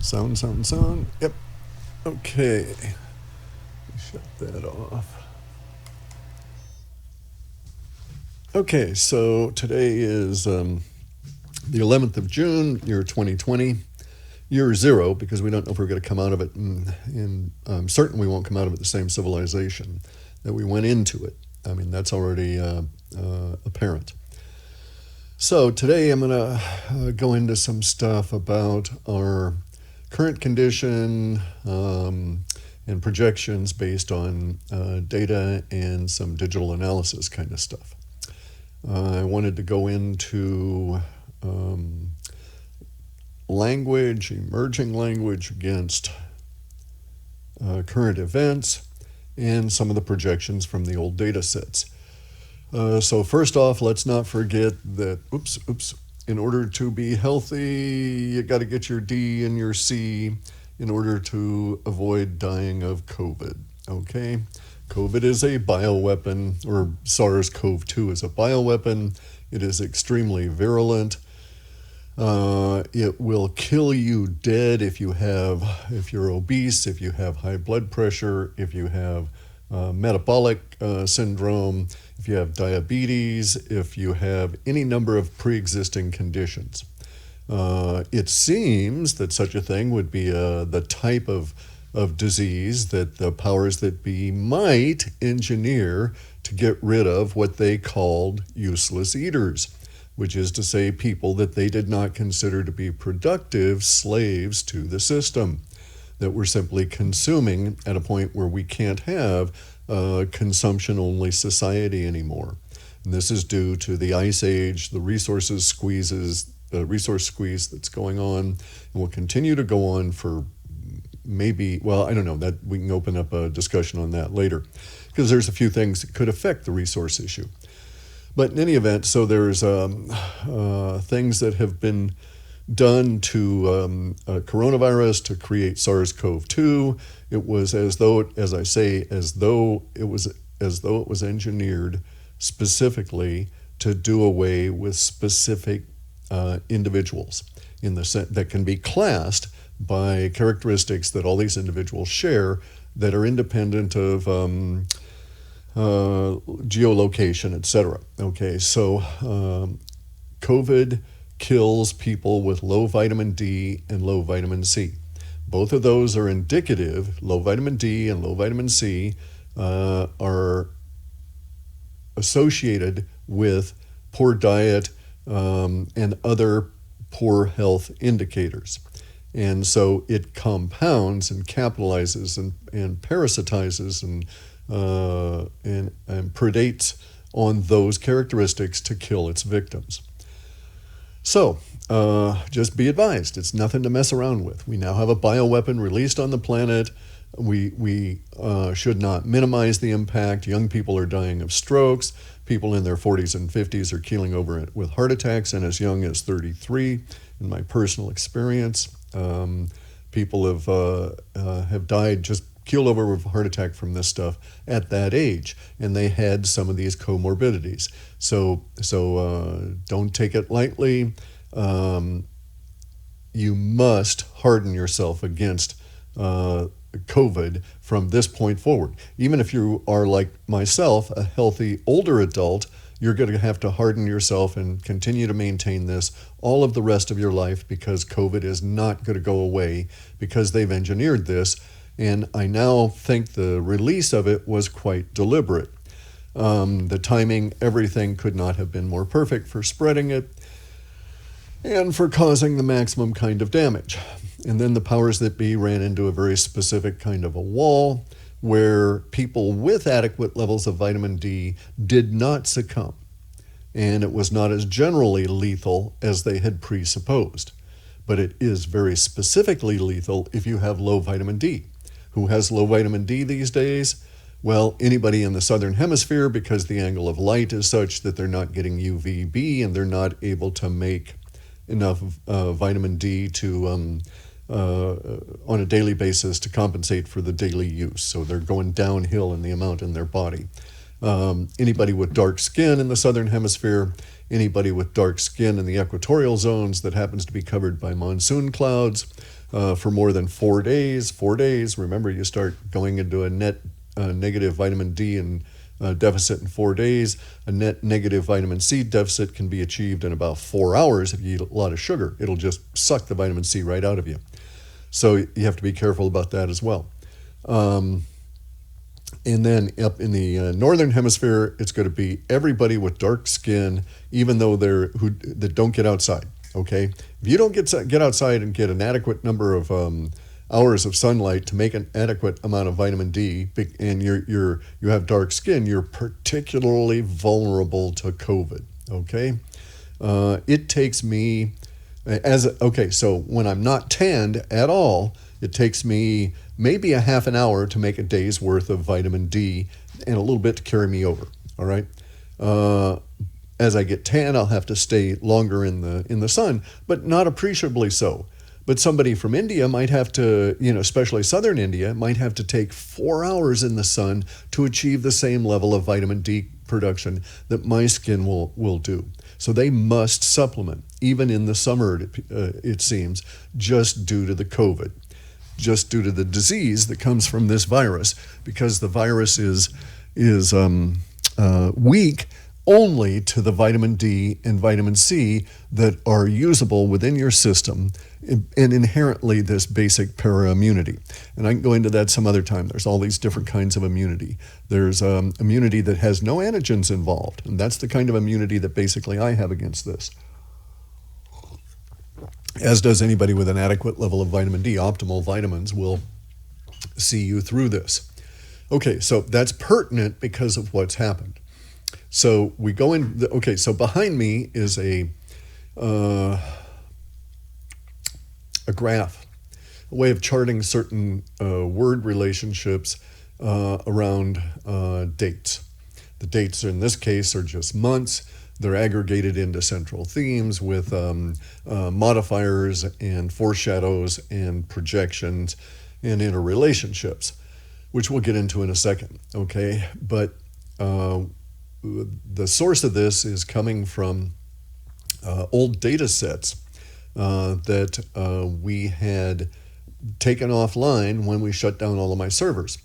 Sound. Yep. Okay. Shut that off. Okay, so today is the 11th of June, year 2020, year zero, because we don't know if we're going to come out of it, and I'm certain we won't come out of it the same civilization that we went into it. I mean, that's already apparent. So today I'm going to go into some stuff about our current condition and projections based on data and some digital analysis kind of stuff. I wanted to go into language, emerging language against current events, and some of the projections from the old data sets. So first off, let's not forget that, in order to be healthy, you got to get your D and your C in order to avoid dying of COVID, okay? COVID is a bioweapon, or SARS-CoV-2 is a bioweapon. It is extremely virulent. It will kill you dead if you're obese, if you have high blood pressure, if you have metabolic syndrome, if you have diabetes, if you have any number of pre-existing conditions. It seems that such a thing would be the type of disease that the powers that be might engineer to get rid of what they called useless eaters, which is to say people that they did not consider to be productive slaves to the system, that we're simply consuming at a point where we can't have a consumption-only society anymore. And this is due to the ice age, the resource squeeze that's going on, and will continue to go on for maybe, well, I don't know, that we can open up a discussion on that later, because there's a few things that could affect the resource issue. But in any event, so there's things that have been done to coronavirus to create SARS-CoV-2. It was as though it was engineered specifically to do away with specific individuals in the sense that can be classed by characteristics that all these individuals share that are independent of geolocation, etc. Okay, so COVID kills people with low vitamin D and low vitamin C. Both of those are indicative. Low vitamin D and low vitamin C are associated with poor diet and other poor health indicators. And so it compounds and capitalizes and parasitizes and predates on those characteristics to kill its victims. So just be advised, it's nothing to mess around with. We now have a bioweapon released on the planet. We should not minimize the impact. Young people are dying of strokes. People in their 40s and 50s are keeling over with heart attacks, and as young as 33, in my personal experience. People have died, just keeled over with a heart attack from this stuff at that age, and they had some of these comorbidities. So don't take it lightly. You must harden yourself against COVID from this point forward. Even if you are like myself, a healthy older adult, you're going to have to harden yourself and continue to maintain this all of the rest of your life, because COVID is not going to go away, because they've engineered this. And I now think the release of it was quite deliberate. The timing, everything could not have been more perfect for spreading it and for causing the maximum kind of damage. And then the powers that be ran into a very specific kind of a wall where people with adequate levels of vitamin D did not succumb. And it was not as generally lethal as they had presupposed. But it is very specifically lethal if you have low vitamin D. Who has low vitamin D these days? Well, anybody in the southern hemisphere, because the angle of light is such that they're not getting UVB and they're not able to make enough vitamin D to on a daily basis to compensate for the daily use. So they're going downhill in the amount in their body. Anybody with dark skin in the southern hemisphere, anybody with dark skin in the equatorial zones that happens to be covered by monsoon clouds, for more than 4 days. 4 days, remember, you start going into a net negative vitamin D and deficit in 4 days. A net negative vitamin C deficit can be achieved in about 4 hours if you eat a lot of sugar. It'll just suck the vitamin C right out of you. So you have to be careful about that as well. And then up in the northern hemisphere, it's going to be everybody with dark skin, even though that don't get outside. Okay, if you don't get outside and get an adequate number of hours of sunlight to make an adequate amount of vitamin D, and you have dark skin, you're particularly vulnerable to COVID. Okay, it takes me so when I'm not tanned at all, it takes me maybe a half an hour to make a day's worth of vitamin D and a little bit to carry me over. All right. As I get tan, I'll have to stay longer in the sun, but not appreciably so. But somebody from India might have to, especially southern India, might have to take 4 hours in the sun to achieve the same level of vitamin D production that my skin will do. So they must supplement, even in the summer, it seems, just due to the COVID, just due to the disease that comes from this virus, because the virus is weak only to the vitamin D and vitamin C that are usable within your system, and inherently this basic para-immunity. And I can go into that some other time. There's all these different kinds of immunity. There's immunity that has no antigens involved, and that's the kind of immunity that basically I have against this. As does anybody with an adequate level of vitamin D. Optimal vitamins will see you through this. Okay, so that's pertinent because of what's happened. So we go in, so behind me is a graph, a way of charting certain word relationships around dates. The dates in this case are just months. They're aggregated into central themes with modifiers and foreshadows and projections and interrelationships, which we'll get into in a second, okay? But the source of this is coming from old data sets that we had taken offline when we shut down all of my servers.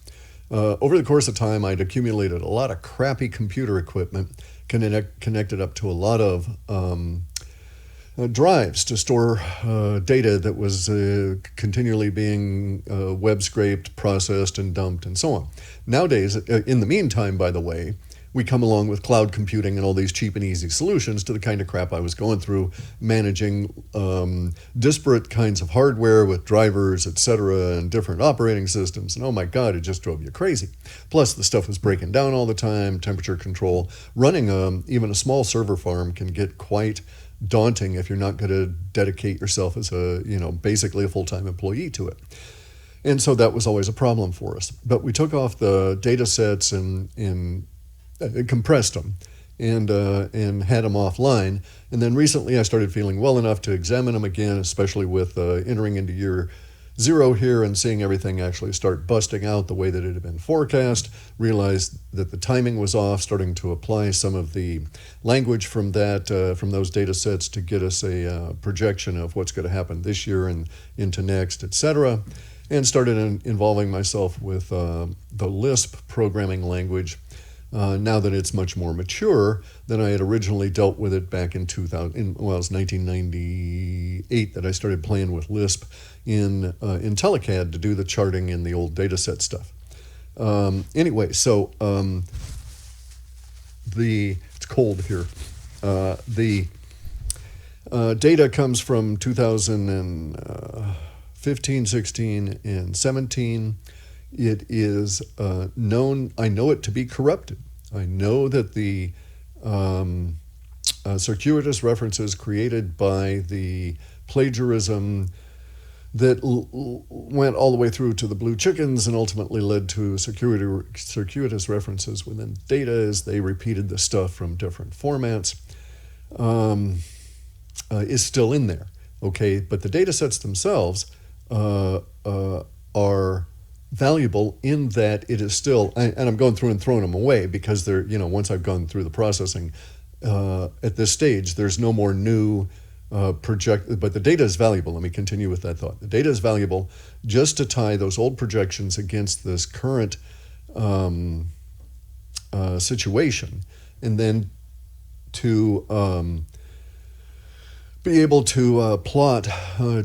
Over the course of time, I'd accumulated a lot of crappy computer equipment connected up to a lot of drives to store data that was continually being web scraped, processed, and dumped, and so on. Nowadays, in the meantime, by the way, we come along with cloud computing and all these cheap and easy solutions to the kind of crap I was going through, managing disparate kinds of hardware with drivers, etc., and different operating systems. And oh my God, it just drove you crazy. Plus, the stuff was breaking down all the time, temperature control. Running even a small server farm can get quite daunting if you're not going to dedicate yourself as basically a full-time employee to it. And so that was always a problem for us. But we took off the data sets and compressed them and had them offline. And then recently I started feeling well enough to examine them again, especially with entering into year 0 here and seeing everything actually start busting out the way that it had been forecast. Realized that the timing was off, starting to apply some of the language from those data sets to get us a projection of what's going to happen this year and into next, etc. And started involving myself with the Lisp programming language. Now that it's much more mature than I had originally dealt with it back in 1998 that I started playing with Lisp in IntelliCAD to do the charting in the old data set stuff. Anyway, so it's cold here. The data comes from 2015, 16, and 17. It is known, I know it to be corrupted. I know that the circuitous references created by the plagiarism that went all the way through to the blue chickens and ultimately led to circuitous references within data as they repeated the stuff from different formats, is still in there, okay? But the data sets themselves are valuable in that it is still, and I'm going through and throwing them away because they're, once I've gone through the processing, at this stage, there's no more new but the data is valuable. Let me continue with that thought. The data is valuable just to tie those old projections against this current situation, and then to be able to plot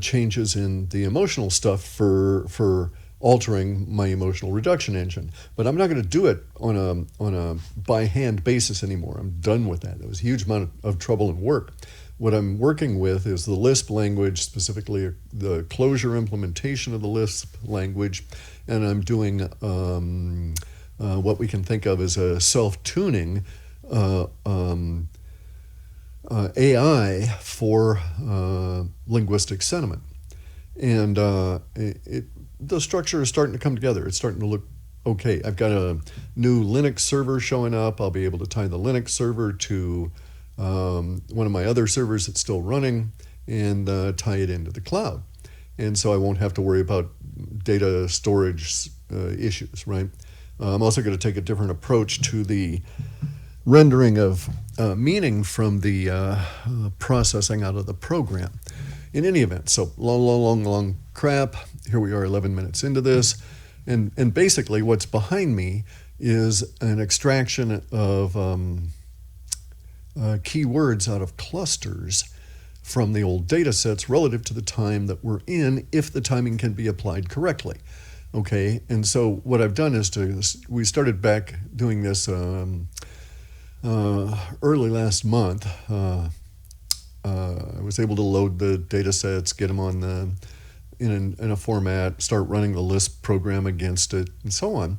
changes in the emotional stuff for altering my emotional reduction engine. But I'm not going to do it on a by hand basis anymore. I'm done with that. It was a huge amount of trouble and work. What I'm working with is the Lisp language, specifically the closure implementation of the Lisp language, and I'm doing what we can think of as a self-tuning AI for linguistic sentiment. And the structure is starting to come together. It's starting to look okay. I've got a new Linux server showing up. I'll be able to tie the Linux server to one of my other servers that's still running and tie it into the cloud. And so I won't have to worry about data storage issues, right? I'm also going to take a different approach to the rendering of meaning from the processing out of the program. In any event, so long crap. Here we are 11 minutes into this. And basically what's behind me is an extraction of keywords out of clusters from the old data sets relative to the time that we're in, if the timing can be applied correctly. Okay, and so what I've done is we started back doing this early last month. I was able to load the data sets, get them on in a format, start running the Lisp program against it, and so on.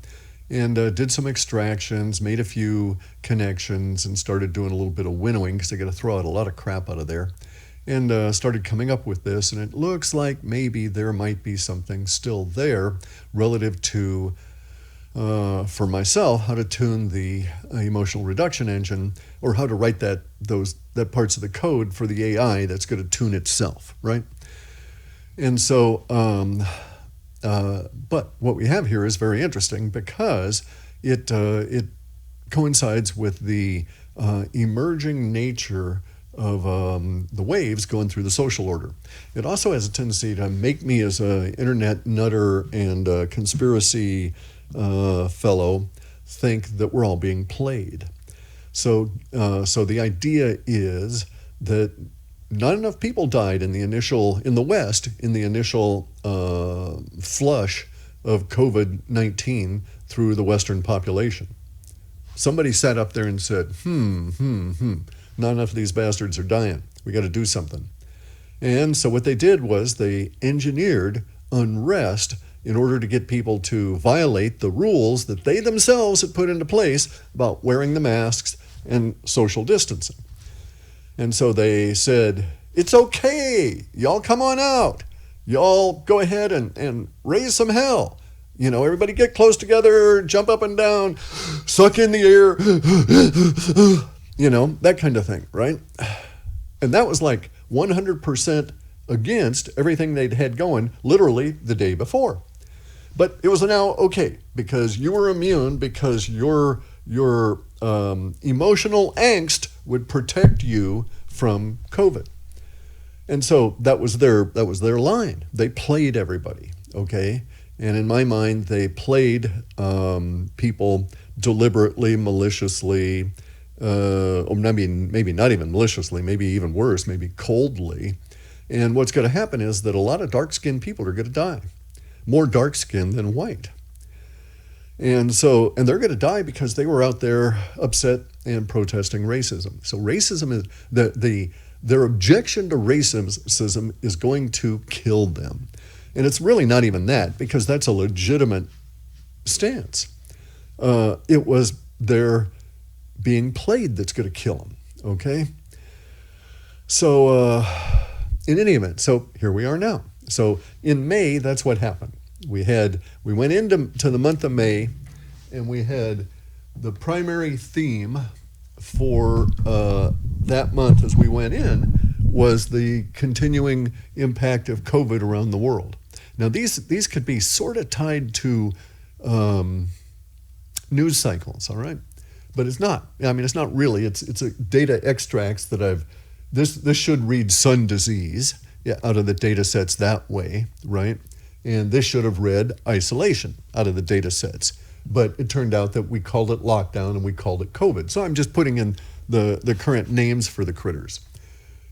And did some extractions, made a few connections, and started doing a little bit of winnowing because I got to throw out a lot of crap out of there. And started coming up with this, and it looks like maybe there might be something still there relative to, for myself, how to tune the emotional reduction engine, or how to write that parts of the code for the AI that's going to tune itself, right? And so, but what we have here is very interesting because it coincides with the emerging nature of the waves going through the social order. It also has a tendency to make me, as an internet nutter and conspiracy fellow, think that we're all being played. So the idea is that not enough people died in the West in the initial flush of COVID-19 through the Western population. Somebody sat up there and said, not enough of these bastards are dying. We got to do something. And so what they did was they engineered unrest in order to get people to violate the rules that they themselves had put into place about wearing the masks and social distancing. And so they said, it's okay. Y'all come on out. Y'all go ahead and raise some hell. You know, everybody get close together, jump up and down, suck in the air, you know, that kind of thing, right? And that was like 100% against everything they'd had going literally the day before. But it was now okay because you were immune, because your emotional angst would protect you from COVID. And so that was their line. They played everybody, okay? And in my mind, they played people deliberately, maliciously, or maybe not even maliciously, maybe even worse, maybe coldly. And what's going to happen is that a lot of dark-skinned people are going to die, more dark-skinned than white. And they're going to die because they were out there upset and protesting racism. So racism is their objection to racism is going to kill them. And it's really not even that, because that's a legitimate stance. It was their being played that's going to kill them, okay? So in any event, so here we are now. So in May, that's what happened. We went into the month of May, and we had the primary theme for that month as we went in was the continuing impact of COVID around the world. Now these could be sort of tied to news cycles, all right? But it's not. I mean, it's not really. It's data extracts that I've this should read sun disease, yeah, out of the data sets that way, right? And this should have read isolation out of the data sets. But it turned out that we called it lockdown and we called it COVID. So I'm just putting in the current names for the critters.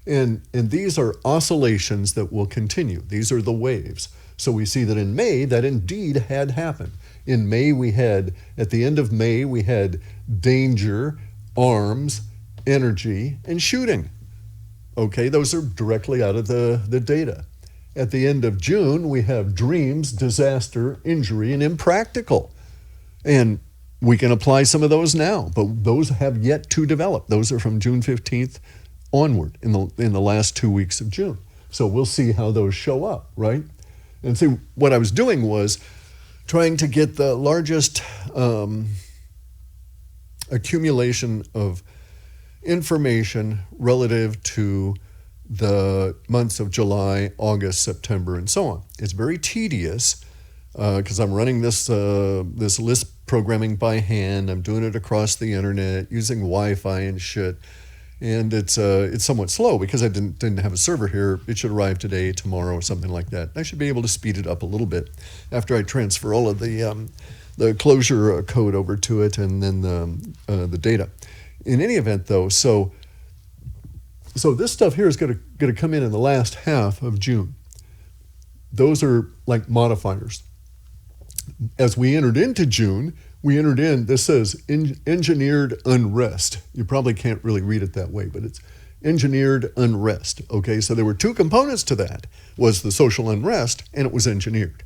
And these are oscillations that will continue. These are the waves. So we see that in May, that indeed had happened. In May, at the end of May, we had danger, arms, energy, and shooting. Okay, those are directly out of the data. At the end of June, we have dreams, disaster, injury, and impractical. And we can apply some of those now, but those have yet to develop. Those are from June 15th onward in the last 2 weeks of June. So we'll see how those show up, right? And see, what I was doing was trying to get the largest accumulation of information relative to the months of July, August, September, and so on. It's very tedious because I'm running this list programming by hand. I'm doing it across the internet using Wi-Fi and shit. And it's somewhat slow because I didn't have a server here. It should arrive today, tomorrow, or something like that. I should be able to speed it up a little bit after I transfer all of the closure code over to it and then the data. In any event, though, so this stuff here is going to come in the last half of June. Those are like modifiers. As we entered into June, this says engineered unrest. You probably can't really read it that way, but it's engineered unrest. Okay, so there were two components to that. Was the social unrest, and it was engineered.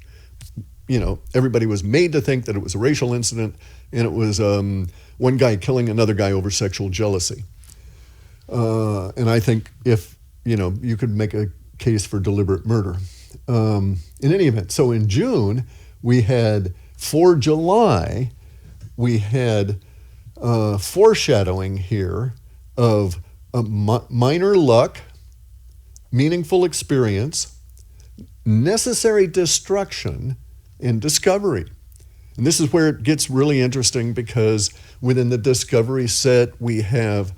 You know, everybody was made to think that it was a racial incident, and it was one guy killing another guy over sexual jealousy. And I think you could make a case for deliberate murder. In any event, so in June, for July, we had foreshadowing here of minor luck, meaningful experience, necessary destruction, and discovery. And this is where it gets really interesting because within the discovery set, we have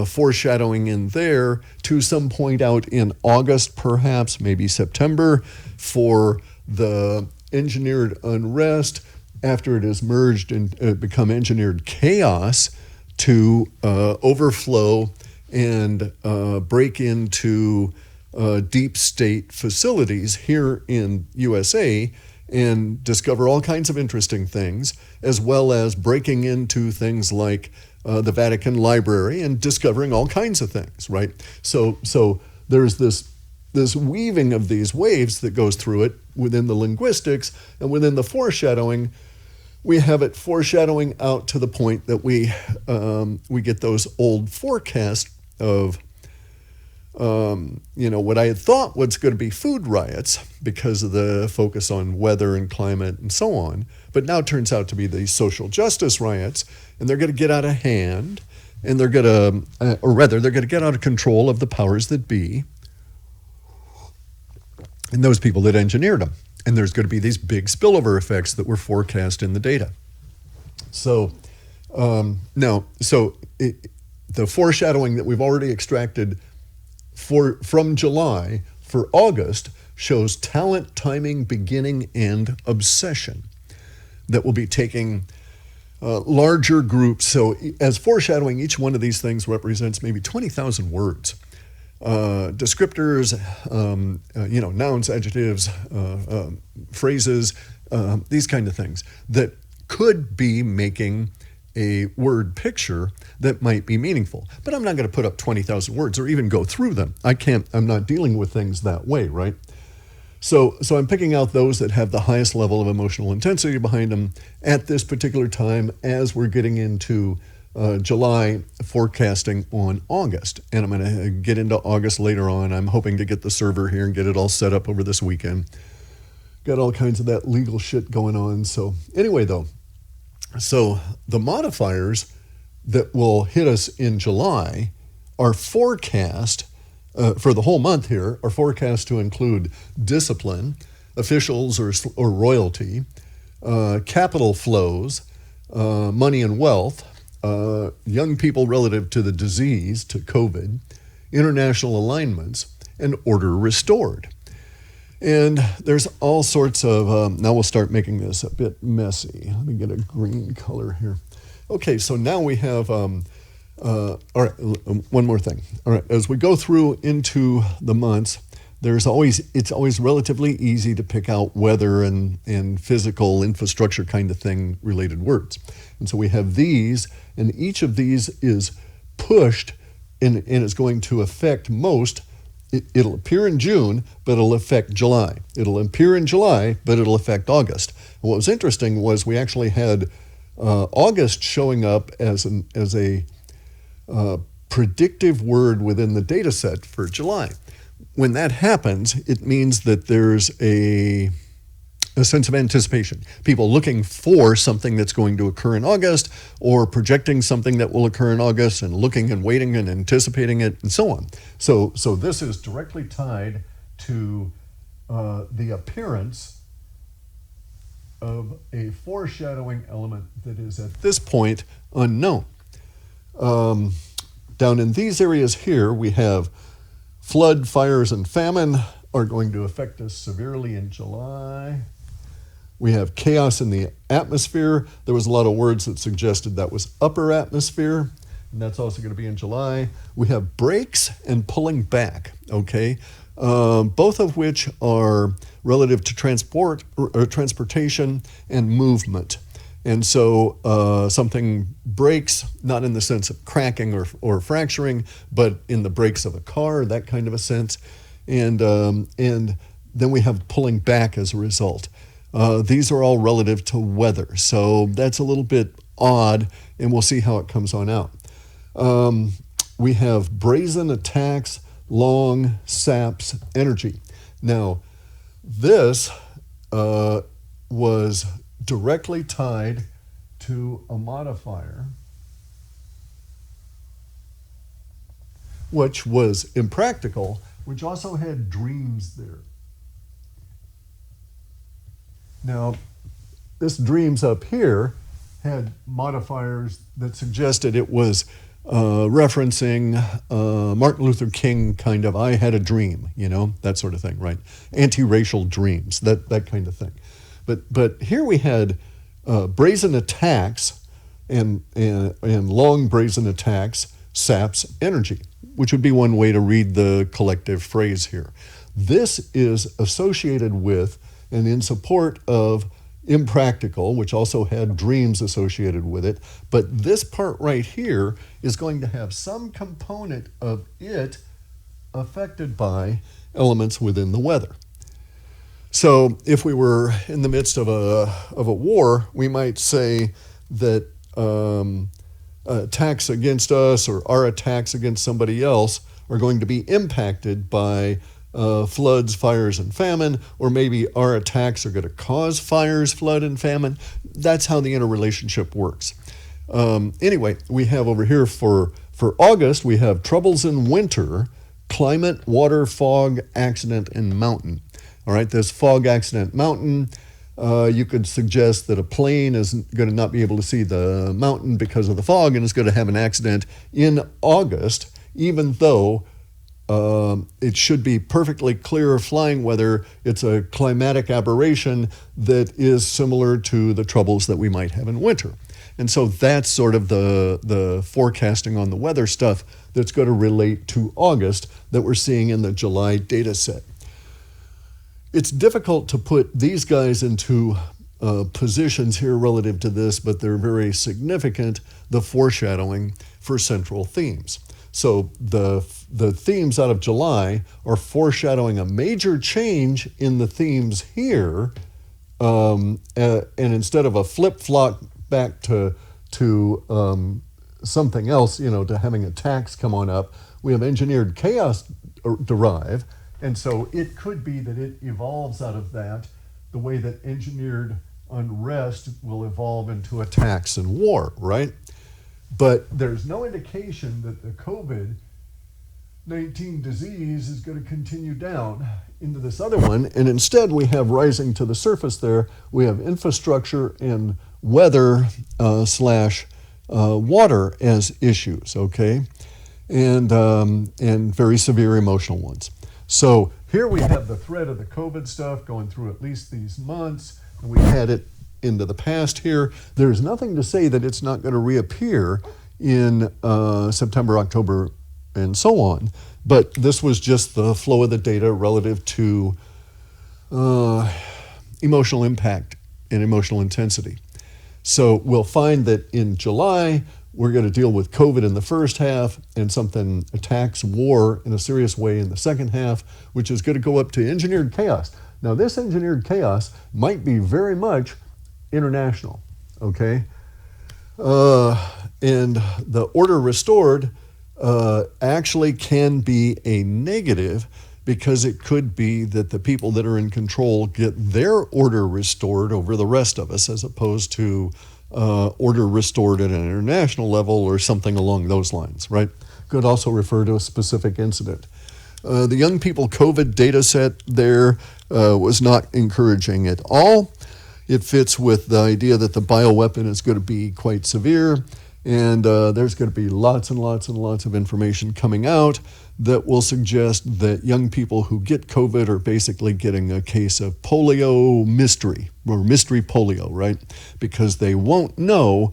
foreshadowing in there to some point out in August, perhaps, maybe September, for the engineered unrest after it has merged and become engineered chaos to overflow and break into deep state facilities here in USA and discover all kinds of interesting things, as well as breaking into things like the Vatican Library and discovering all kinds of things, right? So there's this weaving of these waves that goes through it within the linguistics, and within the foreshadowing, we have it foreshadowing out to the point that we get those old forecasts of what I had thought was going to be food riots because of the focus on weather and climate and so on, but now turns out to be these social justice riots, and they're going to get out of hand, and they're going to get out of control of the powers that be and those people that engineered them. And there's going to be these big spillover effects that were forecast in the data. So the foreshadowing that we've already extracted from July for August shows talent, timing, beginning, and obsession that will be taking larger groups. So as foreshadowing, each one of these things represents maybe 20,000 words. Descriptors, nouns, adjectives, phrases, these kind of things that could be making a word picture that might be meaningful. But I'm not going to put up 20,000 words or even go through them. I'm not dealing with things that way, right? So I'm picking out those that have the highest level of emotional intensity behind them at this particular time as we're getting into July forecasting on August. And I'm going to get into August later on. I'm hoping to get the server here and get it all set up over this weekend. Got all kinds of that legal shit going on. So anyway, though, so the modifiers that will hit us in July are forecast for the whole month here, are forecast to include discipline, officials or royalty, capital flows, money and wealth, young people relative to the disease, to COVID, international alignments, and order restored. And there's all sorts of, now we'll start making this a bit messy. Let me get a green color here. Okay, so now we have, all right, one more thing. All right, as we go through into the months, it's always relatively easy to pick out weather and physical infrastructure kind of thing related words. And so we have these, and each of these is pushed and is going to affect most. It'll appear in June, but it'll affect July. It'll appear in July, but it'll affect August. And what was interesting was we actually had August showing up as a predictive word within the data set for July. When that happens, it means that there's a sense of anticipation. People looking for something that's going to occur in August, or projecting something that will occur in August, and looking and waiting and anticipating it, and so on. So this is directly tied to the appearance of a foreshadowing element that is at this point unknown. Down in these areas here, we have flood, fires, and famine are going to affect us severely in July. We have chaos in the atmosphere. There was a lot of words that suggested that was upper atmosphere, and that's also going to be in July. We have brakes and pulling back, okay? Both of which are relative to transportation and movement. And so something breaks, not in the sense of cracking or fracturing, but in the brakes of a car, that kind of a sense. And then we have pulling back as a result. These are all relative to weather, so that's a little bit odd, and we'll see how it comes on out. We have brazen attacks, long saps, energy. Now, this was directly tied to a modifier, which was impractical, which also had dreams there. Now, this dreams up here had modifiers that suggested it was referencing Martin Luther King kind of, I had a dream, that sort of thing, right? Anti-racial dreams, that kind of thing. But here we had brazen attacks and long brazen attacks saps energy, which would be one way to read the collective phrase here. This is associated with and in support of impractical, which also had dreams associated with it. But this part right here is going to have some component of it affected by elements within the weather. So if we were in the midst of a war, we might say that attacks against us or our attacks against somebody else are going to be impacted by floods, fires, and famine, or maybe our attacks are going to cause fires, flood, and famine. That's how the interrelationship works. Anyway, we have over here for August, we have troubles in winter, climate, water, fog, accident, and mountain. All right, this fog, accident, mountain, you could suggest that a plane is going to not be able to see the mountain because of the fog and is going to have an accident in August, even though it should be perfectly clear flying weather. It's a climatic aberration that is similar to the troubles that we might have in winter. And so that's sort of the forecasting on the weather stuff that's going to relate to August that we're seeing in the July data set. It's difficult to put these guys into positions here relative to this, but they're very significant, the foreshadowing for central themes. So the themes out of July are foreshadowing a major change in the themes here, and instead of a flip-flop back to something else, to having attacks come on up, we have engineered chaos derive, and so it could be that it evolves out of that the way that engineered unrest will evolve into attacks and war, right? But there's no indication that the COVID-19 disease is going to continue down into this other one. And instead, we have rising to the surface there, we have infrastructure and weather / water as issues, okay? and very severe emotional ones. So here we have the thread of the COVID stuff going through at least these months, and we had it into the past here. There's nothing to say that it's not going to reappear in September, October, and so on. But this was just the flow of the data relative to emotional impact and emotional intensity. So we'll find that in July, we're going to deal with COVID in the first half and something attacks war in a serious way in the second half, which is going to go up to engineered chaos. Now, this engineered chaos might be very much international, okay? And the order restored actually can be a negative, because it could be that the people that are in control get their order restored over the rest of us, as opposed to order restored at an international level or something along those lines, right? Could also refer to a specific incident. The young people COVID data set there was not encouraging at all. It fits with the idea that the bioweapon is going to be quite severe, and there's going to be lots and lots and lots of information coming out that will suggest that young people who get COVID are basically getting a case of polio mystery, or mystery polio, right? Because they won't know,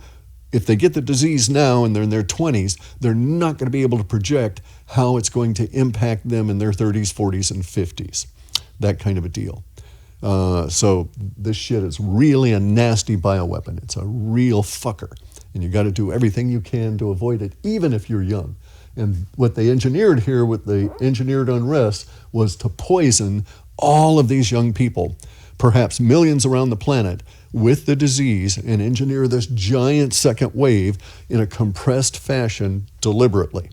if they get the disease now and they're in their 20s, they're not going to be able to project how it's going to impact them in their 30s, 40s, and 50s. That kind of a deal. So this shit is really a nasty bioweapon. It's a real fucker. And you got to do everything you can to avoid it, even if you're young. And what they engineered here with the engineered unrest was to poison all of these young people, perhaps millions around the planet, with the disease, and engineer this giant second wave in a compressed fashion deliberately.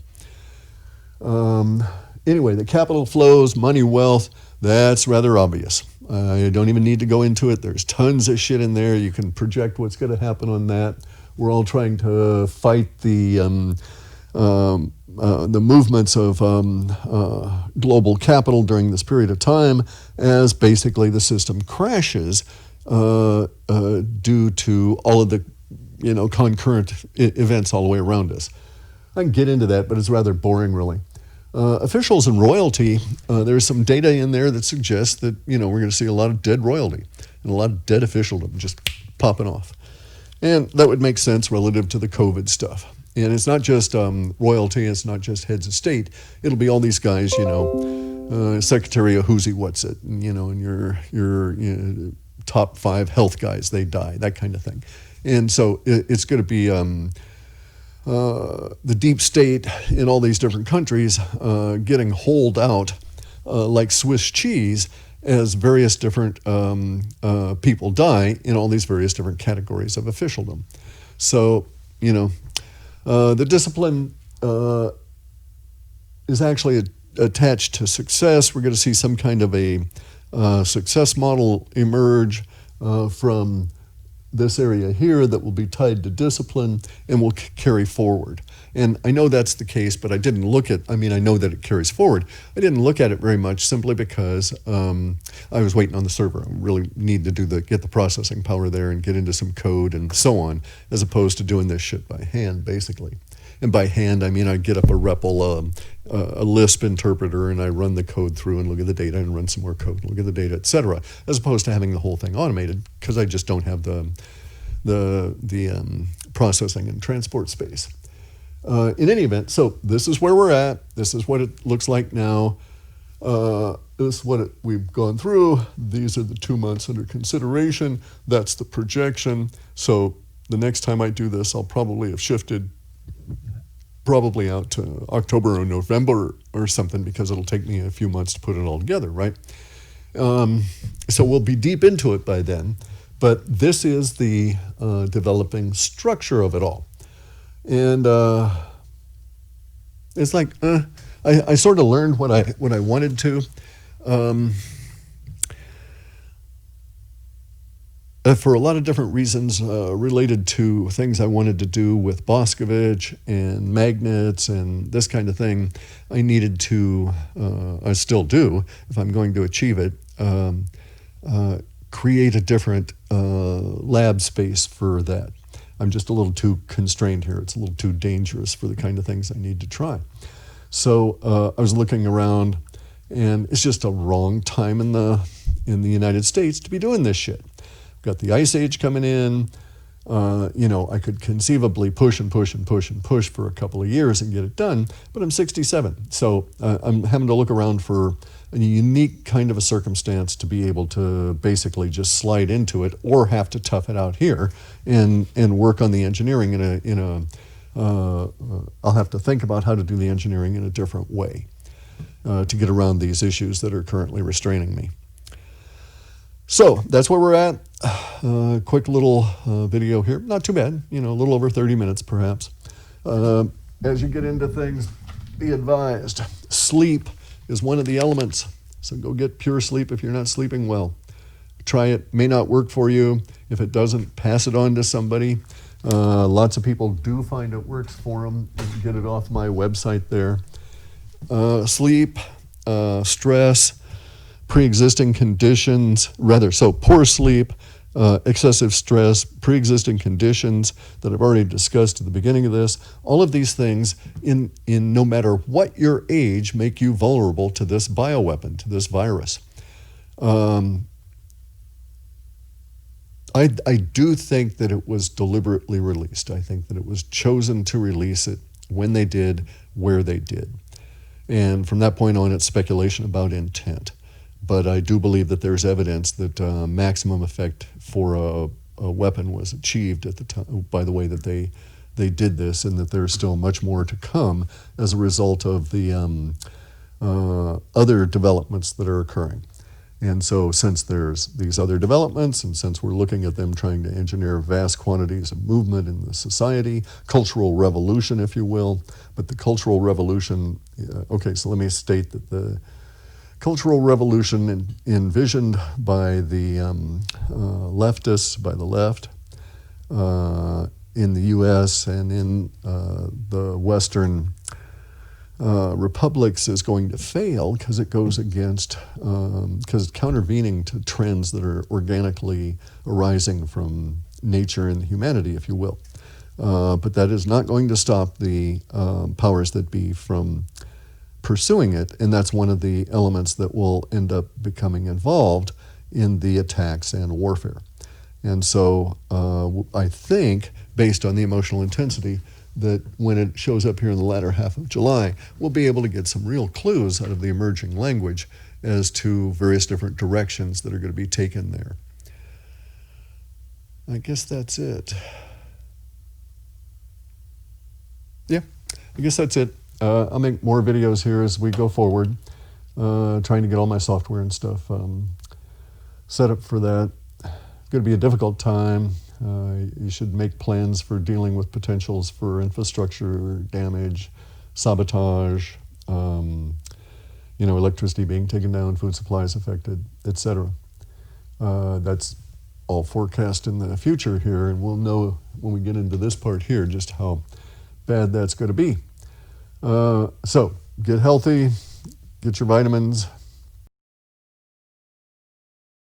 Anyway, the capital flows, money, wealth, that's rather obvious. I don't even need to go into it. There's tons of shit in there. You can project what's going to happen on that. We're all trying to fight the movements of global capital during this period of time, as basically the system crashes due to all of the concurrent events all the way around us. I can get into that, but it's rather boring, really. Officials and royalty, there's some data in there that suggests that we're going to see a lot of dead royalty and a lot of dead officialdom just popping off. And that would make sense relative to the COVID stuff. And it's not just royalty, it's not just heads of state. It'll be all these guys, Secretary of Who's He What's It, and your top 5 health guys, they die, that kind of thing. And so it's going to be the deep state in all these different countries getting holed out like Swiss cheese as various different people die in all these various different categories of officialdom. So, the discipline is actually attached to success. We're going to see some kind of a success model emerge from this area here that will be tied to discipline and will carry forward. And I know that's the case, but I didn't look at, I know that it carries forward. I didn't look at it very much simply because I was waiting on the server. I really need to get the processing power there and get into some code and so on, as opposed to doing this shit by hand, basically. And by hand, I get up a REPL, a Lisp interpreter, and I run the code through and look at the data and run some more code and look at the data, et cetera, as opposed to having the whole thing automated, because I just don't have the processing and transport space. In any event, so this is where we're at. This is what it looks like now. This is what we've gone through. These are the 2 months under consideration. That's the projection. So the next time I do this, I'll probably have shifted probably out to October or November or something, because it'll take me a few months to put it all together, right? So we'll be deep into it by then. But this is the developing structure of it all. And it's like, I sort of learned what I wanted to. For a lot of different reasons related to things I wanted to do with Boscovich and magnets and this kind of thing, I needed to, I still do, if I'm going to achieve it, create a different lab space for that. I'm just a little too constrained here. It's a little too dangerous for the kind of things I need to try. So I was looking around, and it's just a wrong time in the United States to be doing this shit. We've got the Ice Age coming in. I could conceivably push and push and push and push for a couple of years and get it done, but I'm 67. So I'm having to look around for a unique kind of a circumstance to be able to basically just slide into it, or have to tough it out here and work on the engineering I'll have to think about how to do the engineering in a different way to get around these issues that are currently restraining me. So that's where we're at. Quick little video here. Not too bad, a little over 30 minutes perhaps. As you get into things, be advised, sleep is one of the elements. So go get pure sleep if you're not sleeping well. Try it, may not work for you. If it doesn't, pass it on to somebody. Lots of people do find it works for them. You can get it off my website there. Sleep, stress, pre-existing conditions, so poor sleep, excessive stress, pre-existing conditions that I've already discussed at the beginning of this, all of these things, in no matter what your age, make you vulnerable to this bioweapon, to this virus. I do think that it was deliberately released. I think that it was chosen to release it when they did, where they did. And from that point on, it's speculation about intent. But I do believe that there's evidence that maximum effect for a weapon was achieved at the time by the way that they did this, and that there's still much more to come as a result of the other developments that are occurring. And so since there's these other developments, and since we're looking at them trying to engineer vast quantities of movement in the society, cultural revolution, if you will, but the cultural revolution, so let me state that the cultural revolution envisioned by the leftists, by the left, in the U.S. and in the Western republics is going to fail because it goes against, because it's countervening to trends that are organically arising from nature and humanity, if you will. But that is not going to stop the powers that be from pursuing it, and that's one of the elements that will end up becoming involved in the attacks and warfare. And so I think, based on the emotional intensity, that when it shows up here in the latter half of July, we'll be able to get some real clues out of the emerging language as to various different directions that are going to be taken there. I guess that's it. Yeah, I guess that's it. I'll make more videos here as we go forward, trying to get all my software and stuff set up for that. It's going to be a difficult time. You should make plans for dealing with potentials for infrastructure damage, sabotage, electricity being taken down, food supplies affected, etc. That's all forecast in the future here, and we'll know when we get into this part here just how bad that's going to be. So get healthy, get your vitamins,